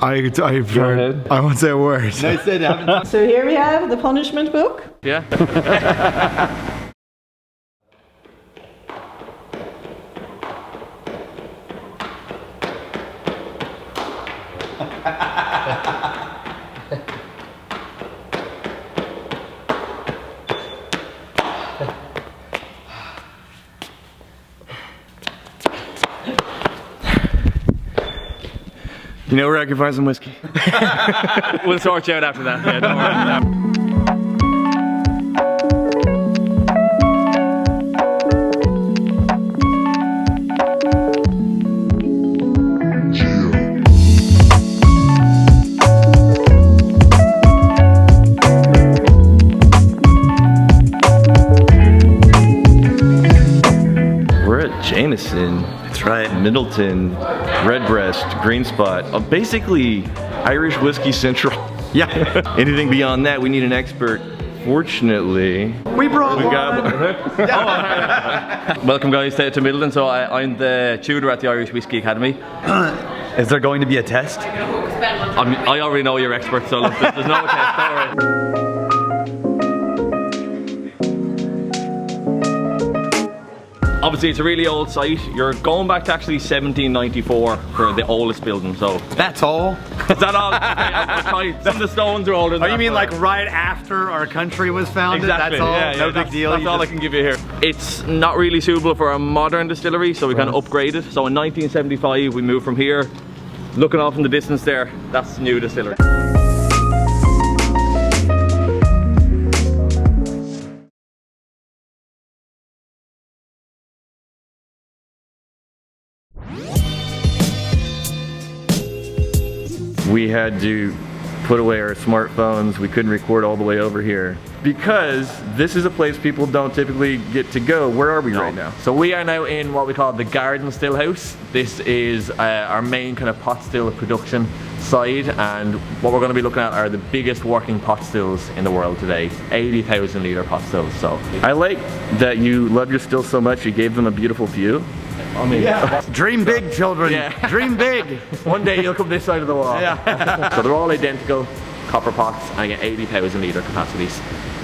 I've heard. I won't say a word. No, said haven't. So here we have the punishment book. Yeah. You know where I can find some whiskey? We'll sort you out after that. Yeah, don't worry. We're at Jameson. That's right. Midleton, Redbreast, Green Spot. Basically, Irish Whiskey Central. Yeah. Anything beyond that, we need an expert. Fortunately, We got Welcome guys to Midleton. So I'm the tutor at the Irish Whiskey Academy. Is there going to be a test? I already know you're expert, so look, there's no test, don't worry. Obviously it's a really old site. You're going back to actually 1794 for the oldest building, so. That's all? Is that all? Okay, some of the stones are older than that. Oh, you mean like right after our country was founded? Exactly. That's all? Yeah, No big deal? That's all I can give you here. It's not really suitable for a modern distillery, so we kind of upgraded. So in 1975 we moved from here. Looking off in the distance there, that's the new distillery. we had to put away our smartphones. We couldn't record all the way over here because this is a place people don't typically get to go. Where are we right now? So we are now in what we call the Garden Still House. This is our main kind of pot still production side, and what we're going to be looking at are the biggest working pot stills in the world today. 80,000 litre pot stills. So I like that you love your stills so much you gave them a beautiful view. I mean, yeah. Dream big, children. Yeah. Dream big. One day you'll come this side of the wall. Yeah. So they're all identical copper pots and get 80,000 litre capacities.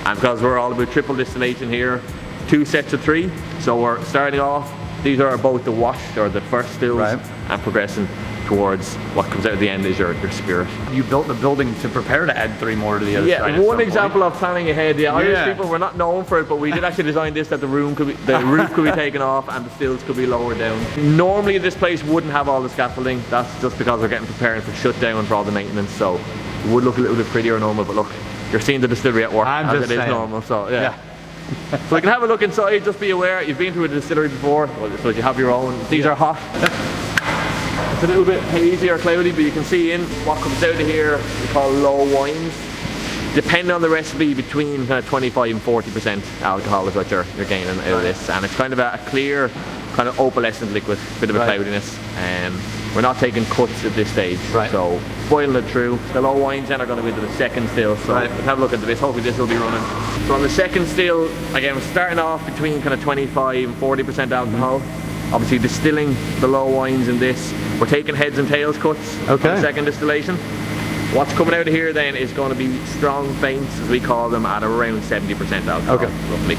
And because we're all about triple distillation here, 2 sets of 3. So we're starting off, these are both the washed or the first stills, right, and progressing towards what comes out at the end is your spirit. You built the building to prepare to add 3 more to the other side. Yeah, one example of planning ahead. The Irish Yeah. people were not known for it, but we did actually design this that the roof could be taken off and the stills could be lowered down. Normally this place wouldn't have all the scaffolding. That's just because we're getting prepared for shutdown for all the maintenance. So it would look a little bit prettier normal, but look, you're seeing the distillery at work I'm as just it is saying. normal. So yeah. So you can have a look inside. Just be aware you've been to a distillery before, so you have your own. These are hot. It's a little bit hazy or cloudy, but you can see in what comes out of here we call low wines. Depending on the recipe, between kind of 25 and 40% alcohol is what you're gaining out of this, and it's kind of a clear, kind of opalescent liquid, bit of a cloudiness. We're not taking cuts at this stage, so boiling it through. The low wines then are going to go into the second still, so let's have a look into this. Hopefully this will be running. So on the second still, again, we're starting off between kind of 25 and 40% alcohol. Obviously distilling the low wines in this. We're taking heads and tails cuts on the second distillation. What's coming out of here then is going to be strong faints, as we call them, at around 70% alcohol, roughly.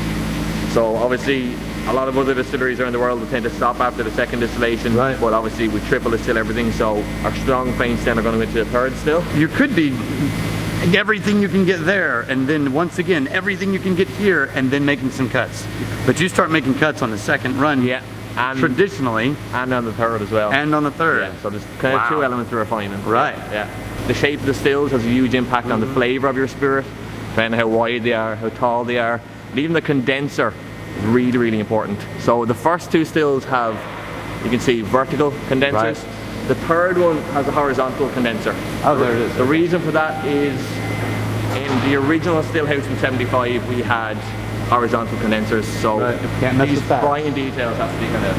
So obviously a lot of other distilleries around the world will tend to stop after the second distillation, but obviously we triple distill everything, so our strong faints then are going to go into the third still. You could be everything you can get there, and then once again everything you can get here, and then making some cuts. But you start making cuts on the second run. And traditionally, and on the third as well. And on the third. Yeah, so there's kind of 2 elements to refining. Right. Yeah. The shape of the stills has a huge impact on the flavour of your spirit, depending on how wide they are, how tall they are. And even the condenser is really, really important. So the first 2 stills have, you can see, vertical condensers. The third one has a horizontal condenser. Oh, there it is. The reason for that is, in the original still house from 75, we had horizontal condensers, so these fine details have to be kind of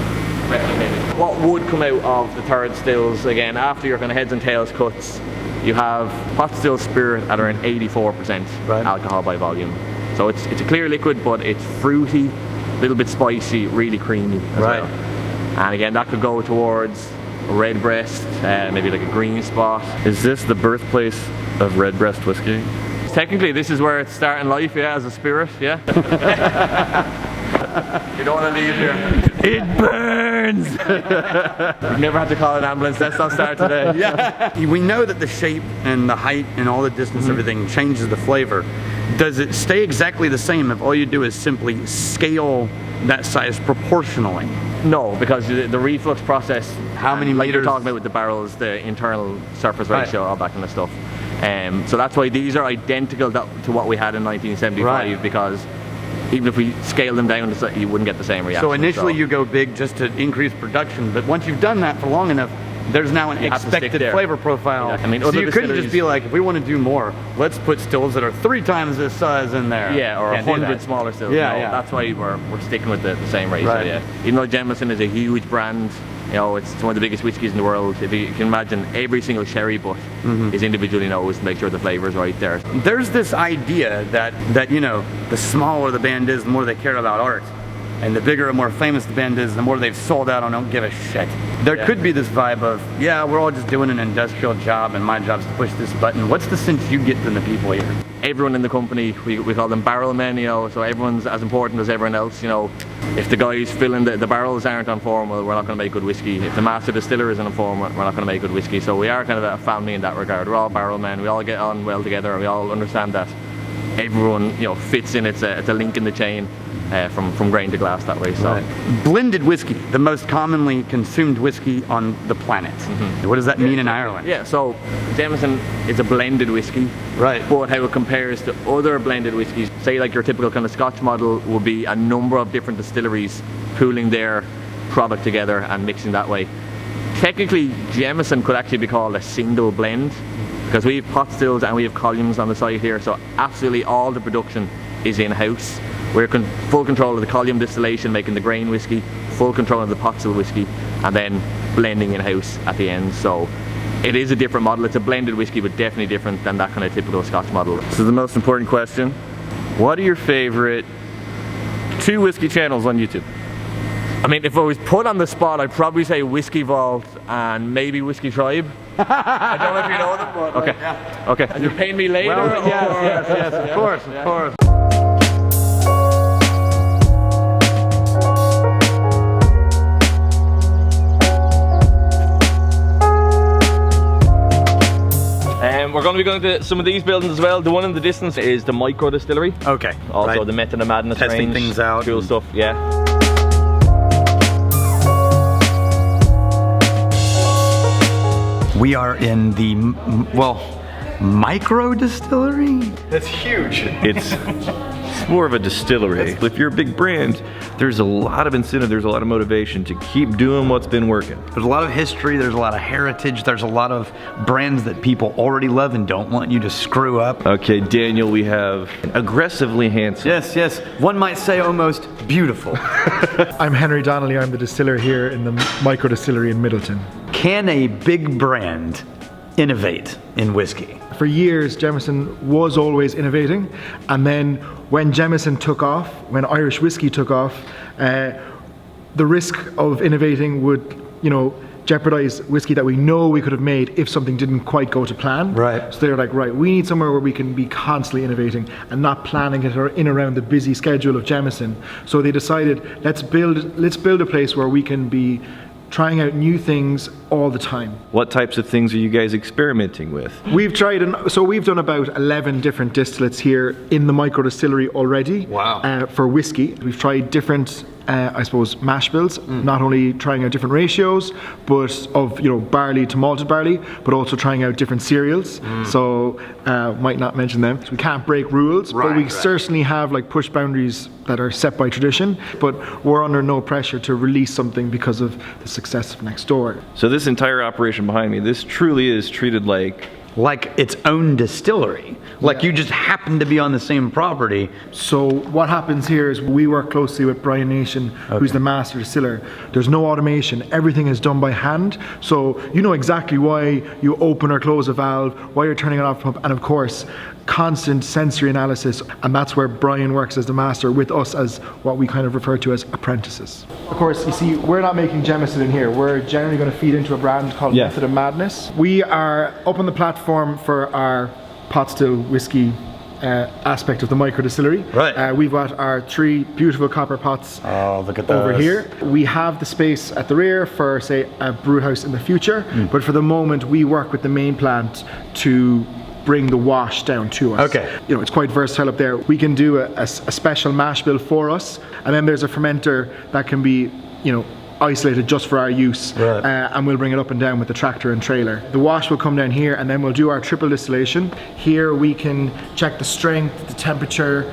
replicated. What would come out of the third stills, again, after your kind of heads and tails cuts, you have pot still spirit at around 84% alcohol by volume. So it's a clear liquid, but it's fruity, a little bit spicy, really creamy as well. And again, that could go towards Redbreast, maybe like a green spot. Is this the birthplace of Redbreast whiskey? Technically, this is where it's starting life, yeah, as a spirit, yeah. You don't want to leave here. It burns! We've never had to call an ambulance. Let's not start today. Yeah. We know that the shape and the height and all the distance, everything changes the flavor. Does it stay exactly the same if all you do is simply scale that size proportionally? No, because the reflux process, How many like you're meters? talking about with the barrels, the internal surface ratio, all that kind of stuff. So that's why these are identical to what we had in 1975, Right. because even if we scale them down, you wouldn't get the same reaction. So initially you go big just to increase production, but once you've done that for long enough, there's now an You have to stick expected there. flavor profile. Yeah, I mean, so other you couldn't just distilleries- be like, if we want to do more, let's put stills that are 3 times this size in there. Yeah, or Can't do 100 that. smaller stills. Yeah, No, yeah. That's why we're sticking with the same ratio. Right. Yeah. Even though Jameson is a huge brand, you know, it's one of the biggest whiskies in the world. If you can imagine, every single sherry butt is individually nosed to make sure the flavor is right there. There's this idea that you know, the smaller the band is, the more they care about art. And the bigger and more famous the band is, the more they've sold out on don't give a shit. There Yeah. could be this vibe of, yeah, we're all just doing an industrial job and my job's to push this button. What's the sense you get from the people here? Everyone in the company, we call them barrel men, you know, so everyone's as important as everyone else, you know. If the guys filling the barrels aren't on form, well, we're not going to make good whiskey. If the master distiller isn't on form, we're not going to make good whiskey. So we are kind of a family in that regard. We're all barrel men, we all get on well together, and we all understand that everyone, you know, fits in. It's a link in the chain. From grain to glass that way. So Blended whiskey, the most commonly consumed whiskey on the planet. What does that mean in Ireland? yeah, so Jameson is a blended whiskey, Right. but how it compares to other blended whiskies, say like your typical kind of Scotch model, would be a number of different distilleries pooling their product together and mixing that way. Technically, Jameson could actually be called a single blend, because we have pot stills and we have columns on the site here, so absolutely all the production is in-house. We're full control of the column distillation, making the grain whiskey, full control of the pot still whiskey, and then blending in-house at the end. So it is a different model. It's a blended whiskey, but definitely different than that kind of typical Scotch model. This is the most important question. What are your favorite 2 whiskey channels on YouTube? I mean, if I was put on the spot, I'd probably say Whiskey Vault and maybe Whiskey Tribe. I don't know if you know them, but Okay. yeah. Okay. And you're paying me later? Well, or- yes, of course, of course. We're going to be going to some of these buildings as well. The one in the distance is the micro distillery. Okay. Also right. the Method of Madness Testing range. things out Cool and- stuff, yeah. We are in the, micro distillery? That's huge. It's more of a distillery. If you're a big brand, there's a lot of incentive, there's a lot of motivation to keep doing what's been working. There's a lot of history, there's a lot of heritage, there's a lot of brands that people already love and don't want you to screw up. Okay, Daniel, we have aggressively handsome. Yes, one might say almost beautiful. I'm Henry Donnelly, I'm the distiller here in the micro distillery in Midleton. Can a big brand innovate in whiskey? For years, Jameson was always innovating, and then when Jameson took off, when Irish whiskey took off, the risk of innovating would, jeopardize whiskey that we know we could have made if something didn't quite go to plan. Right. So they're like, right, we need somewhere where we can be constantly innovating and not planning it in around the busy schedule of Jameson. So they decided, let's build a place where we can be trying out new things all the time. What types of things are you guys experimenting with? We've done about 11 different distillates here in the micro distillery already. Wow. For whiskey. We've tried different, mash bills, not only trying out different ratios, but of, barley to malted barley, but also trying out different cereals. So, might not mention them. So we can't break rules, but we certainly have push boundaries that are set by tradition, but we're under no pressure to release something because of the success of next door. So this entire operation behind me, this truly is treated like like its own distillery. Like you just happen to be on the same property. So what happens here is we work closely with Brian Nation, who's the master distiller. There's no automation. Everything is done by hand. So you know exactly why you open or close a valve, why you're turning it off, and of course, constant sensory analysis. And that's where Brian works as the master with us as what we kind of refer to as apprentices. Of course, you see, we're not making Jameson in here. We're generally going to feed into a brand called Method of Madness. We are up on the platform for our pot still whiskey aspect of the micro distillery. Right. We've got our 3 beautiful copper pots look at over those. here. We have the space at the rear for, say, a brew house in the future, but for the moment we work with the main plant to bring the wash down to us. Okay. You know, it's quite versatile up there. We can do a special mash bill for us, and then there's a fermenter that can be, you know, isolated just for our use, right. And we'll bring it up and down with the tractor and trailer. The wash will come down here, and then we'll do our triple distillation. Here we can check the strength, the temperature,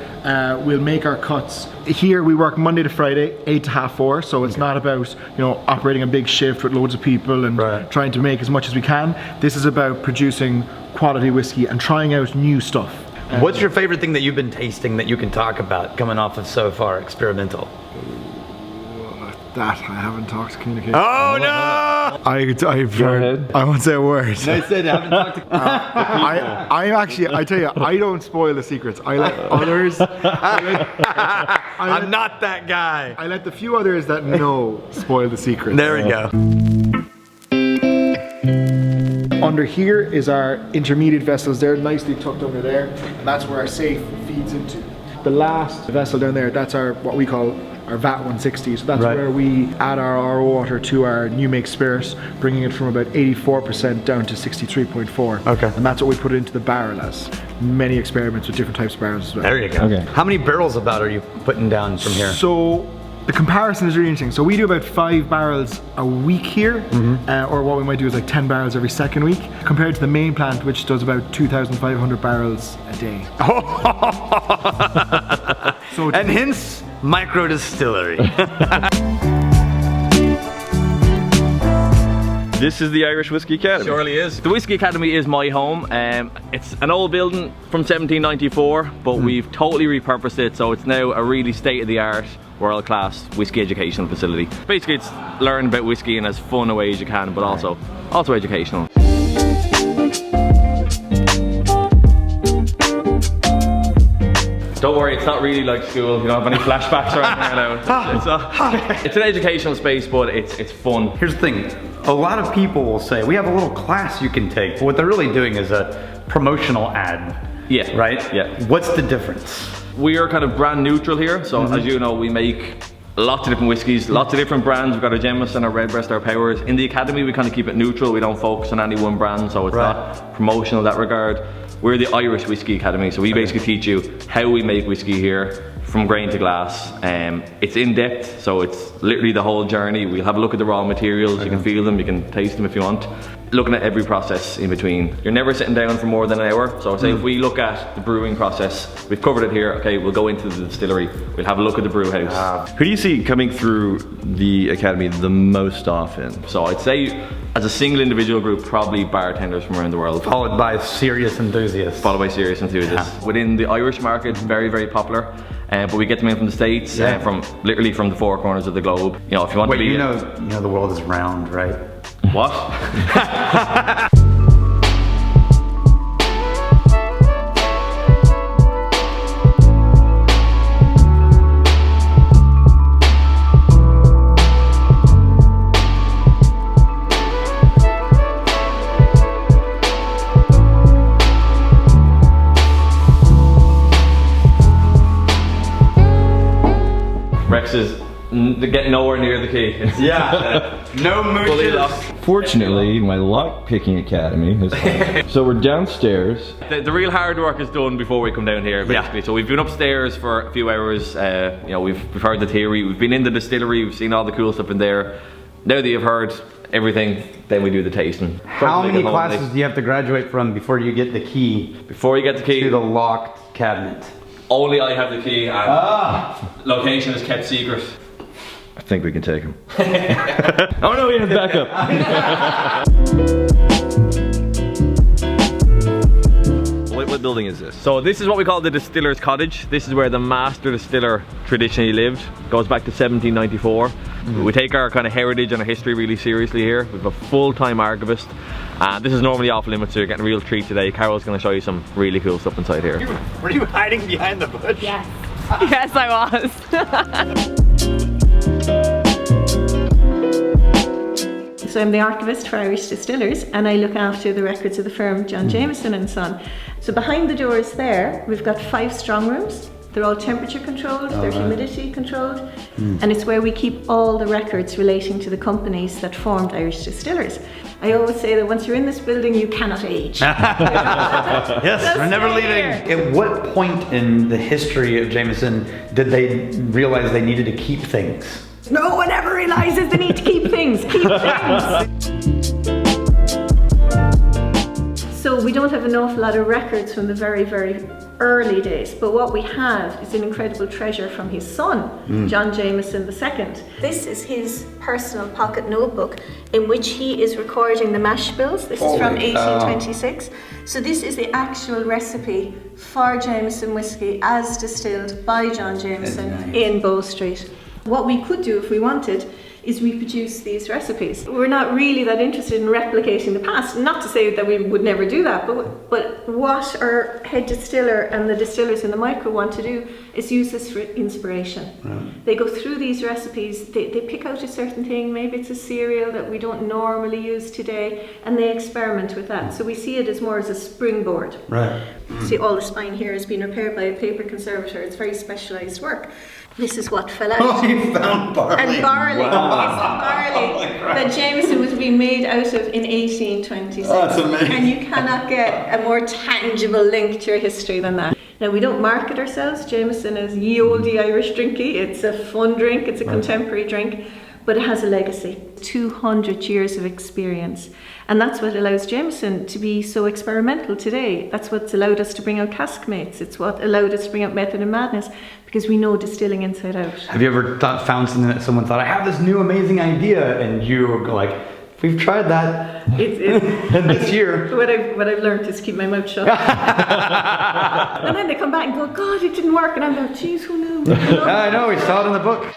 we'll make our cuts. Here we work Monday to Friday, 8 to half 4, so it's not about, you know, operating a big shift with loads of people and trying to make as much as we can. This is about producing quality whiskey and trying out new stuff. What's your favorite thing that you've been tasting that you can talk about coming off of so far experimental? That I haven't talked to communication. Oh no! I won't say a word. I said I haven't talked to. I tell you, I don't spoil the secrets. I let others. I'm not that guy. I let the few others that know spoil the secrets. There we go. Under here is our intermediate vessels. They're nicely tucked under there, and that's where our safe feeds into. The last vessel down there, that's our what we call our VAT 160. So that's where we add our RO water to our new make spirit, bringing it from about 84% down to 63.4. Okay. And that's what we put into the barrel as. Many experiments with different types of barrels as well. There you go. Okay. How many barrels about are you putting down from here? So the comparison is really interesting. So we do about 5 barrels a week here, or what we might do is like 10 barrels every second week, compared to the main plant, which does about 2,500 barrels a day. So and hence, micro distillery. This is the Irish Whiskey Academy. Surely is. The Whiskey Academy is my home. It's an old building from 1794, but we've totally repurposed it, so it's now a really state-of-the-art, world-class whiskey educational facility. Basically, it's learn about whiskey in as fun a way as you can, but also educational. Don't worry, it's not really like school. You don't have any flashbacks or anything now. It's an educational space, but it's fun. Here's the thing. A lot of people will say, we have a little class you can take. But what they're really doing is a promotional ad. Yeah. Right? Yeah. What's the difference? We are kind of brand neutral here. So as you know, we make lots of different whiskies, lots of different brands. We've got our Jameson, our Redbreast, our Powers. In the Academy, we kind of keep it neutral. We don't focus on any one brand, so it's not promotional in that regard. We're the Irish Whiskey Academy, so we basically teach you how we make whiskey here, from grain to glass. It's in depth, so it's literally the whole journey. We'll have a look at the raw materials, you can feel them, you can taste them if you want. Looking at every process in between. You're never sitting down for more than an hour. So say if we look at the brewing process, we've covered it here, okay, we'll go into the distillery, we'll have a look at the brew house. Who do you see coming through the Academy the most often? So I'd say, as a single individual group, probably bartenders from around the world. Followed by serious enthusiasts. Followed by serious enthusiasts. Within the Irish market, very, very popular. But we get them in from the States, from literally from the 4 corners of the globe. You know, if you want to be... you know the world is round, right? What? Rex is getting nowhere near the key. No mooches. Fortunately, my lock picking academy is so we're downstairs. The real hard work is done before we come down here, basically. So we've been upstairs for a few hours. You know, we've heard the theory. We've been in the distillery. We've seen all the cool stuff in there. Now that you've heard everything, then we do the tasting. How many classes do you have to graduate from before you get the key? Before you get the key to the locked cabinet. Only I have the key, and location is kept secret. I think we can take him. Oh no, we have backup. building is this? So this is what we call the distiller's cottage. This is where the master distiller traditionally lived. Goes back to 1794. We take our kind of heritage and our history really seriously here. We have a full-time archivist. This is normally off limits, so you're getting a real treat today. Carol's going to show you some really cool stuff inside here. Were you hiding behind the bush? Yes. Yes, I was. So I'm the archivist for Irish Distillers, and I look after the records of the firm John Jameson and Son. So behind the doors there, we've got 5 strong rooms. They're all temperature controlled, they're humidity controlled, and it's where we keep all the records relating to the companies that formed Irish Distillers. I always say that once you're in this building, you cannot age. Yes, we're never leaving. At what point in the history of Jameson did they realize they needed to keep things? No one ever realizes the need to keep things. Keep things. So we don't have an awful lot of records from the very, very early days, but what we have is an incredible treasure from his son, John Jameson II. This is his personal pocket notebook in which he is recording the mash bills. This is from 1826. So this is the actual recipe for Jameson whiskey as distilled by John Jameson in Bow Street. What we could do if we wanted is reproduce these recipes. We're not really that interested in replicating the past. Not to say that we would never do that, but what our head distiller and the distillers in the micro want to do is use this for inspiration. Right. They go through these recipes, they pick out a certain thing, maybe it's a cereal that we don't normally use today, and they experiment with that. So we see it as more as a springboard. Right. See, all the spine here has been repaired by a paper conservator. It's very specialised work. This is what fell out. Oh, you found barley. And barley. Wow. It's barley that Jameson was being made out of in 1826. Oh, that's amazing. And you cannot get a more tangible link to your history than that. Now, we don't market ourselves. Jameson is ye olde Irish drinky. It's a fun drink, it's a contemporary drink, but it has a legacy. 200 years of experience. And that's what allows Jameson to be so experimental today. That's what's allowed us to bring out Caskmates. It's what allowed us to bring out Method and Madness, because we know distilling inside out. Have you ever found something that someone thought, I have this new amazing idea, and you go like, we've tried that this year. What I've learned is keep my mouth shut. And then they come back and go, God, it didn't work. And I'm like, geez, who knew? I know, we saw it in the book.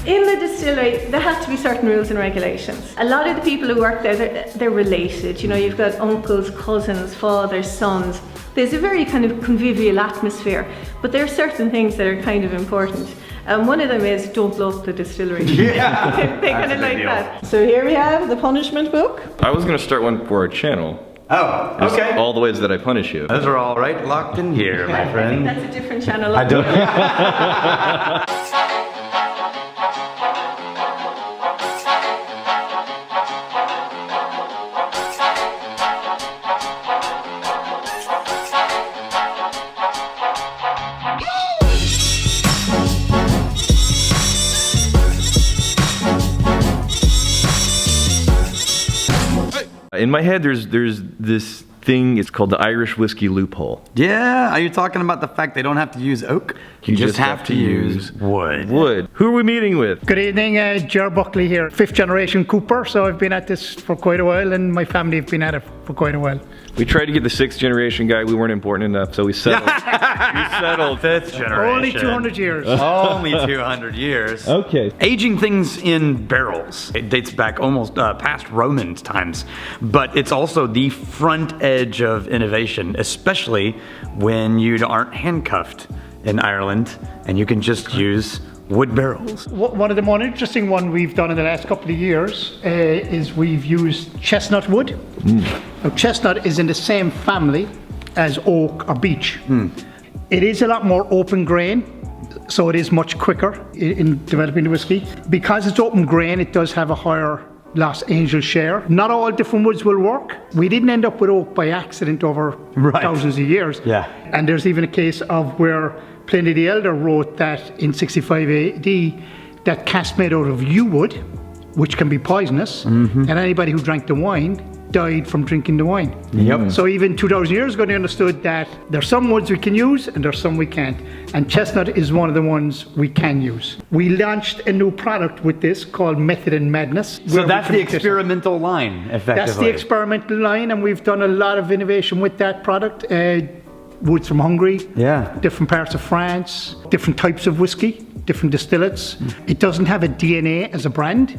In the distillery, there have to be certain rules and regulations. A lot of the people who work there, they're related. You know, you've got uncles, cousins, fathers, sons. There's a very kind of convivial atmosphere, but there are certain things that are kind of important. One of them is don't blow up the distillery. Yeah, they kind of like that. So here we have the punishment book. I was going to start one for our channel. Oh, okay. All the ways that I punish you. Those are all right locked in here, my I think friend. that's a different channel. I don't. In my head, there's this thing, it's called the Irish whiskey loophole. Yeah, are you talking about the fact they don't have to use oak? You just have to use wood. Wood. Who are we meeting with? Good evening, Ger Buckley here, 5th generation Cooper, so I've been at this for quite a while, and my family have been at it for quite a while. We tried to get the 6th generation guy, we weren't important enough, so we settled. We settled. 5th generation. Only 200 years. Only 200 years. Okay. Aging things in barrels. It dates back almost past Roman times, but it's also the front edge of innovation, especially when you aren't handcuffed in Ireland and you can just use wood barrels. One of the more interesting ones we've done in the last couple of years is we've used chestnut wood. Now, chestnut is in the same family as oak or beech. It is a lot more open grain, so it is much quicker in developing the whiskey. Because it's open grain, it does have a higher Lost Angel share. Not all different woods will work. We didn't end up with oak by accident over thousands of years. Yeah. And there's even a case of where Pliny the Elder wrote that in 65 AD that cask made out of yew wood, which can be poisonous, and anybody who drank the wine died from drinking the wine. Yep. So even 2,000 years ago, they understood that there's some woods we can use and there's some we can't. And chestnut is one of the ones we can use. We launched a new product with this called Method in Madness. So that's the experimental line, effectively. That's the experimental line, and we've done a lot of innovation with that product. Woods from Hungary, different parts of France, different types of whiskey, different distillates. It doesn't have a DNA as a brand,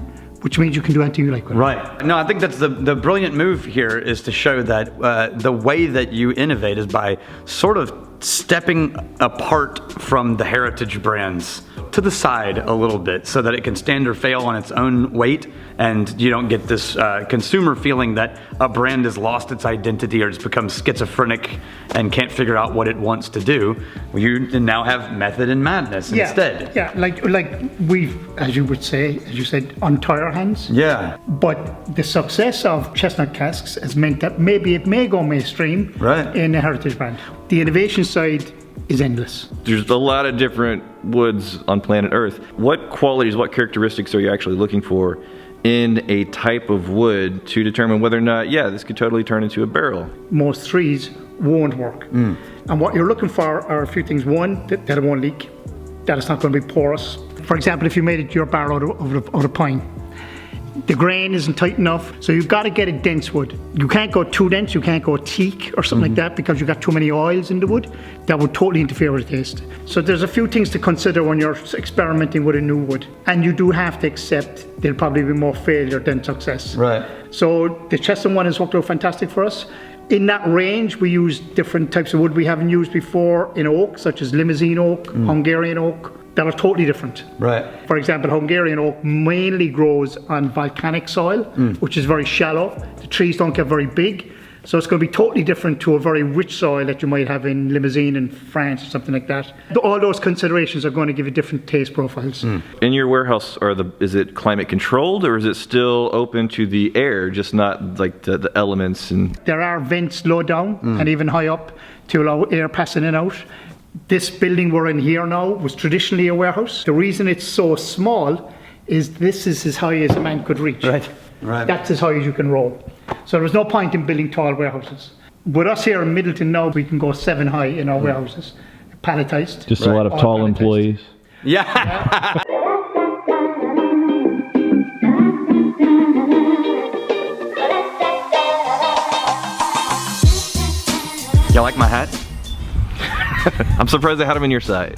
which means you can do anything you like with it. Right. No, I think that's the brilliant move here, is to show that the way that you innovate is by sort of stepping apart from the heritage brands to the side a little bit, so that it can stand or fail on its own weight, and you don't get this consumer feeling that a brand has lost its identity or it's become schizophrenic and can't figure out what it wants to do. You now have Method in Madness instead. Yeah, like we've, as you said, untie our hands. Yeah. But the success of chestnut casks has meant that maybe it may go mainstream in a heritage brand. The innovation side is endless. There's a lot of different woods on planet Earth. What qualities, what characteristics are you actually looking for in a type of wood to determine whether or not, this could totally turn into a barrel? Most trees won't work. And what you're looking for are a few things. One, that it won't leak, that it's not going to be porous. For example, if you made it your barrel out of pine, the grain isn't tight enough, so you've got to get a dense wood. You can't go too dense, you can't go teak or something like that, because you've got too many oils in the wood. That would totally interfere with the taste. So there's a few things to consider when you're experimenting with a new wood. And you do have to accept there'll probably be more failure than success. Right. So the chestnut one has worked out fantastic for us. In that range, we use different types of wood we haven't used before in oak, such as Limousin oak, Hungarian oak, that are totally different. Right. For example, Hungarian oak mainly grows on volcanic soil, which is very shallow. The trees don't get very big, so it's going to be totally different to a very rich soil that you might have in Limousin in France or something like that. All those considerations are going to give you different taste profiles. In your warehouse, is it climate controlled, or is it still open to the air, just not like the elements? And there are vents low down and even high up to allow air passing in and out. This building we're in here now was traditionally a warehouse. The reason it's so small is this is as high as a man could reach. Right. That's as high as you can roll. So there's no point in building tall warehouses. With us here in Midleton now, we can go 7 high in our warehouses, palletized. Just a lot of tall employees. Yeah. You like my hat? I'm surprised they had them in your size.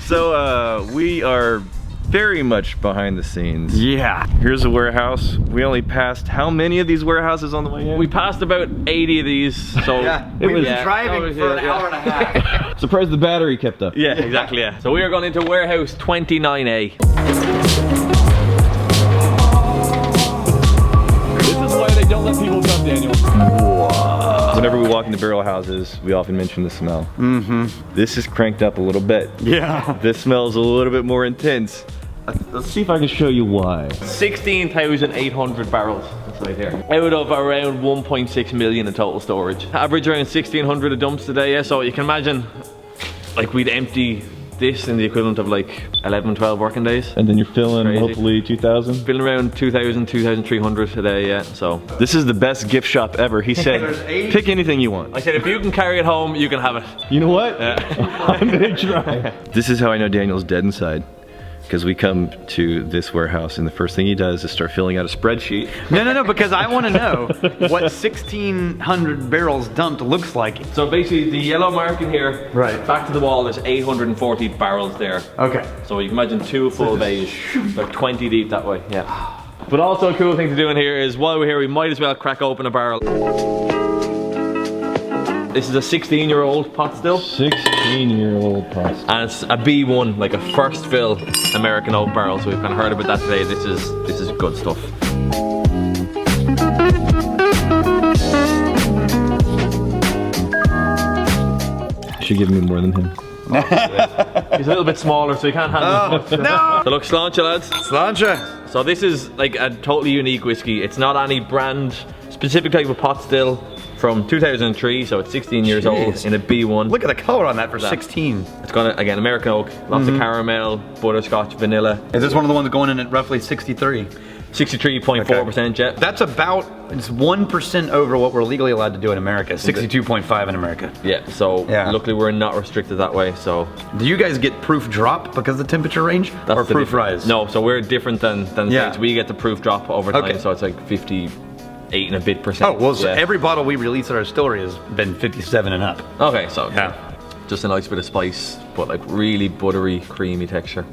So we are very much behind the scenes. Yeah. Here's a warehouse. We only passed how many of these warehouses on the way in? We passed about 80 of these, so We've been driving for an hour and a half. Surprised the battery kept up. Yeah, exactly, yeah. So we are going into warehouse 29A. This is why they don't let people come, Daniel. Whenever we walk into barrel houses, we often mention the smell. This is cranked up a little bit. Yeah. This smells a little bit more intense. Let's see if I can show you why. 16,800 barrels right here. Out of around 1.6 million in total storage. Average around 1,600 a dumps today, yeah, so you can imagine, like, we'd empty this in the equivalent of like 11, 12 working days. And then you're filling hopefully 2,000? Filling around 2,000, 2,300 a day, yeah, so. This is the best gift shop ever. He said, pick anything you want. I said, if you can carry it home, you can have it. You know what? I'm gonna try. This is how I know Daniel's dead inside. Because we come to this warehouse and the first thing he does is start filling out a spreadsheet. No, because I want to know what 1,600 barrels dumped looks like. So basically the yellow mark in here, Right. back to the wall, there's 840 barrels there. Okay. So you can imagine 2 full bays, like 20 deep that way, yeah. But also a cool thing to do in here is, while we're here, we might as well crack open a barrel. This is a 16-year-old pot still. 16-year-old pot. And it's a B1, like a first fill American oak barrel. So we've kind of heard about that today. This is good stuff. You should give me more than him. He's a little bit smaller, so he can't handle it. No! So look, sláinte, lads. Sláinte. So this is like a totally unique whiskey. It's not any brand specific type of pot still. From 2003, so it's 16 years old in a B1. Look at the color on that for 16. It's got, again, American oak, lots of caramel, butterscotch, vanilla. Is this one of the ones going in at roughly 63? 63.4%, yeah. That's about, it's 1% over what we're legally allowed to do in America. 62.5 in America. Yeah, so luckily we're not restricted that way, so. Do you guys get proof drop because of the temperature range? That's or the proof rise? No, so we're different than the States. We get the proof drop over time, so it's like 58 and a bit percent. Oh, well, so every bottle we release at our distillery has been 57 and up. Okay, so just a nice bit of spice, but like really buttery, creamy texture.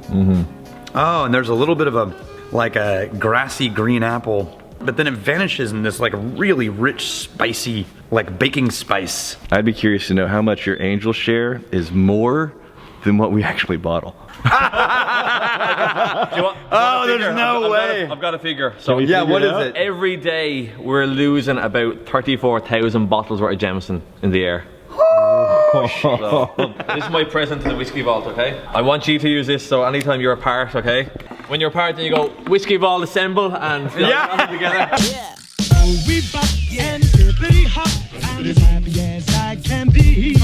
Oh, and there's a little bit of a, like a grassy green apple, but then it vanishes in this like really rich, spicy, like baking spice. I'd be curious to know how much your Angel share is more than what we actually bottle. Oh, there's no way. I've got a figure. So yeah, what is it? Every day we're losing about 34,000 bottles worth of Jameson in the air. So, this is my present to the whiskey vault, okay? I want you to use this, so anytime you're apart, okay? When you're apart, then you go whiskey vault assemble and together. Yeah. We bop and pretty hot. I'm as happy as I can be.